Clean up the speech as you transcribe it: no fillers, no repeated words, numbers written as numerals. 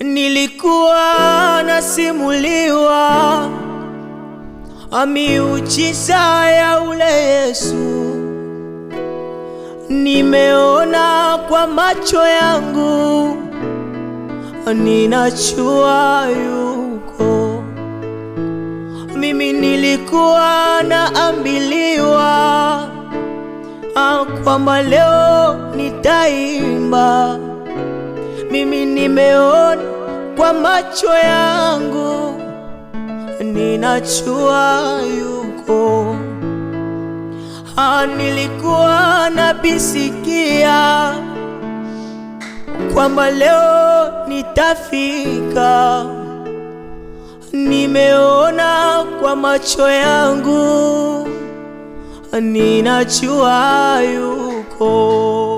Nilikuwa nasimuliwa miujiza ya ule Yesu, nimeona kwa macho yangu, ninajua yuko. Mimi nilikuwa naambiliwa kwamba leo nitaimba. Mimi nimeona kwa macho yangu, ninajua yuko. Nilikuwa nabisikia kwamba leo nitafika. Nimeona kwa macho yangu, ninajua yuko.